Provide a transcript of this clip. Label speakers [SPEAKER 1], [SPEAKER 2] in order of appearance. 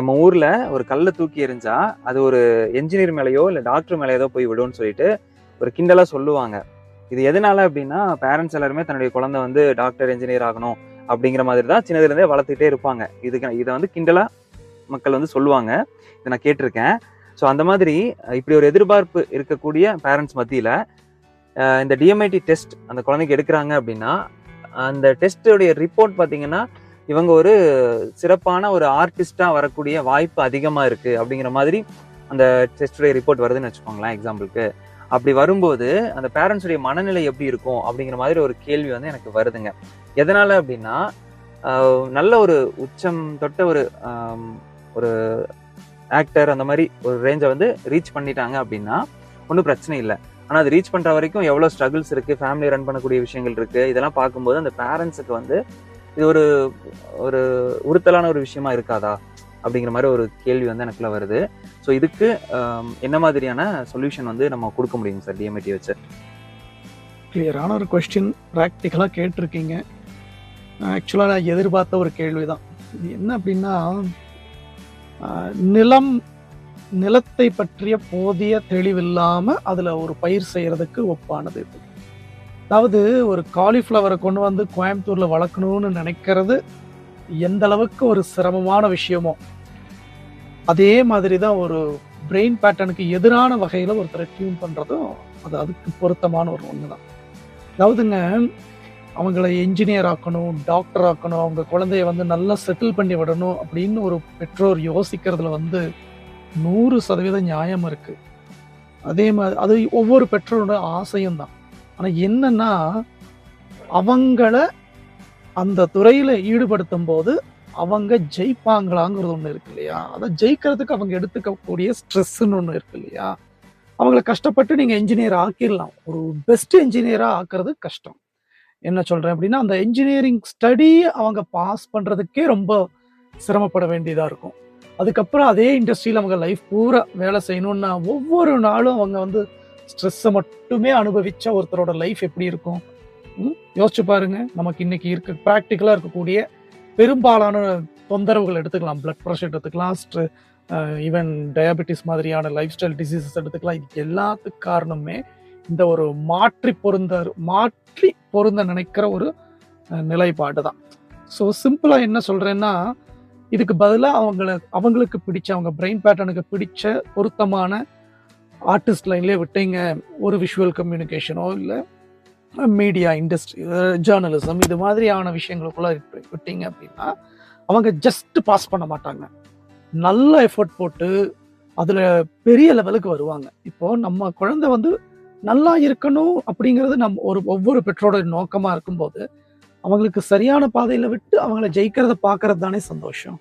[SPEAKER 1] நம்ம ஊர்ல ஒரு கல்லை தூக்கி எறிஞ்சா அது ஒரு என்ஜினியர் மேலேயோ இல்லை டாக்டர் மேலேயோ போய் விடும்னு சொல்லிட்டு ஒரு கிண்டலா சொல்லுவாங்க. இது எதனால அப்படின்னா, பேரண்ட்ஸ் எல்லாருமே தன்னுடைய குழந்தை வந்து டாக்டர், என்ஜினியர் ஆகணும் அப்படிங்கிற மாதிரி தான் சின்னதுல இருந்தே வளர்த்துட்டே இருப்பாங்க. இதை வந்து கிண்டலா மக்கள் வந்து சொல்லுவாங்க. இதை நான் கேட்டிருக்கேன். ஸோ அந்த மாதிரி இப்படி ஒரு எதிர்பார்ப்பு இருக்கக்கூடிய பேரண்ட்ஸ் மத்தியில இந்த டிஎம்ஐடி டெஸ்ட் அந்த குழந்தைக்கு எடுக்கிறாங்க அப்படின்னா, அந்த டெஸ்டோடைய ரிப்போர்ட் பார்த்தீங்கன்னா, இவங்க ஒரு சிறப்பான ஒரு ஆர்டிஸ்டா வரக்கூடிய வாய்ப்பு அதிகமா இருக்கு அப்படிங்கிற மாதிரி அந்த டெஸ்டுடைய ரிப்போர்ட் வருதுன்னு வச்சுக்கோங்களேன் எக்ஸாம்பிளுக்கு. அப்படி வரும்போது அந்த பேரண்ட்ஸுடைய மனநிலை எப்படி இருக்கும் அப்படிங்கிற மாதிரி ஒரு கேள்வி வந்து எனக்கு வருதுங்க. எதனால அப்படின்னா, நல்ல ஒரு உச்சம் தொட்ட ஒரு ஒரு ஆக்டர் அந்த மாதிரி ஒரு ரேஞ்சை வந்து ரீச் பண்ணிட்டாங்க அப்படின்னா ஒன்றும் பிரச்சனை இல்லை. ஆனால் அது ரீச் பண்ணுற வரைக்கும் எவ்வளோ ஸ்ட்ரகிள்ஸ் இருக்குது, ஃபேமிலி ரன் பண்ணக்கூடிய விஷயங்கள் இருக்குது. இதெல்லாம் பார்க்கும்போது அந்த பேரண்ட்ஸுக்கு வந்து இது ஒரு ஒரு உறுத்தலான ஒரு விஷயமா இருக்காதா அப்படிங்கிற மாதிரி ஒரு கேள்வி வந்து எனக்குள்ள வருது. ஸோ இதுக்கு என்ன மாதிரியான சொல்யூஷன் வந்து நம்ம கொடுக்க முடியும் சார் டிஎம்ஐடி வச்சு?
[SPEAKER 2] கிளியரான ஒரு கொஸ்டின் ப்ராக்டிக்கலாக கேட்டிருக்கீங்க. ஆக்சுவலாக நான் எதிர்பார்த்த ஒரு கேள்வி தான். இது என்ன அப்படின்னா, நிலத்தை பற்றிய போதிய தெளிவில்லாமல் அதில் ஒரு பயிர் செய்கிறதுக்கு ஒப்பானது இது. அதாவது ஒரு காலிஃப்ளவரை கொண்டு வந்து கோயம்புத்தூரில் வளர்க்கணும்னு நினைக்கிறது எந்த அளவுக்கு ஒரு சிரமமான விஷயமோ, அதே மாதிரி தான் ஒரு பிரெயின் பேட்டர்னுக்கு எதிரான வகையில் ஒருத்தரை டியூன் பண்ணுறதும் அதுக்கு பொருத்தமான ஒரு ஒன்று தான். அதாவதுங்க, அவங்கள என்ஜினியர் ஆக்கணும், டாக்டர் ஆக்கணும், அவங்க குழந்தைய வந்து நல்லா செட்டில் பண்ணி விடணும் அப்படின்னு ஒரு பெற்றோர் யோசிக்கிறதுல வந்து 100% நியாயம் இருக்கு. அதே மாதிரி அது ஒவ்வொரு பெற்றோரோட ஆசையும் தான். ஆனால் என்னன்னா, அவங்கள அந்த துறையில் ஈடுபடுத்தும் போது அவங்க ஜெயிப்பாங்களாங்கிறது ஒன்று இருக்கு இல்லையா? அதை ஜெயிக்கிறதுக்கு அவங்க எடுத்துக்கக்கூடிய ஸ்ட்ரெஸ்ன்னு ஒன்று இருக்கு இல்லையா? அவங்கள கஷ்டப்பட்டு நீங்கள் என்ஜினியர் ஆக்கிடலாம். ஒரு பெஸ்ட் என்ஜினியராக ஆக்குறது கஷ்டம். என்ன சொல்கிறேன் அப்படின்னா, அந்த என்ஜினியரிங் ஸ்டடி அவங்க பாஸ் பண்ணுறதுக்கே ரொம்ப சிரமப்பட வேண்டியதாக இருக்கும். அதுக்கப்புறம் அதே இண்டஸ்ட்ரியில் அவங்க லைஃப் பூரா வேலை செய்யணும்னா ஒவ்வொரு நாளும் அவங்க வந்து ஸ்ட்ரெஸ்ஸை மட்டுமே அனுபவிச்ச ஒருத்தரோட லைஃப் எப்படி இருக்கும்? யோசிச்சு பாருங்க. நமக்கு இன்னைக்கு ப்ராக்டிக்கலாக இருக்கக்கூடிய பெரும்பாலான தொந்தரவுகள் எடுத்துக்கலாம். பிளட் ப்ரெஷர் எடுத்துக்கலாம், ஈவன் டயபெட்டிஸ் மாதிரியான லைஃப் ஸ்டைல் டிசீசஸ் எடுத்துக்கலாம். இது எல்லாத்துக்கு காரணமே இந்த ஒரு மாற்றி பொருந்த நினைக்கிற ஒரு நிலைப்பாடு தான். ஸோ சிம்பிளாக என்ன சொல்கிறேன்னா, இதுக்கு பதிலாக அவங்களுக்கு பிடிச்ச, அவங்க பிரெயின் பேட்டர்னுக்கு பிடிச்ச பொருத்தமான ஆர்டிஸ்ட் லைன்லேயே விட்டீங்க, ஒரு விஷுவல் கம்யூனிகேஷனோ இல்லை மீடியா இண்டஸ்ட்ரி, ஜேர்னலிசம், இது மாதிரியான விஷயங்களுக்குள்ள விட்டீங்க அப்படின்னா அவங்க ஜஸ்ட் பாஸ் பண்ண மாட்டாங்க. நல்ல எஃபர்ட் போட்டு அதில் பெரிய லெவலுக்கு வருவாங்க. இப்போது நம்ம குழந்தை வந்து நல்லா இருக்கணும் அப்படிங்கிறது ஒவ்வொரு பெற்றோட நோக்கமாக இருக்கும்போது அவங்களுக்கு சரியான பாதையில் விட்டு அவங்கள ஜெயிக்கிறத பார்க்கறது தானே சந்தோஷம்.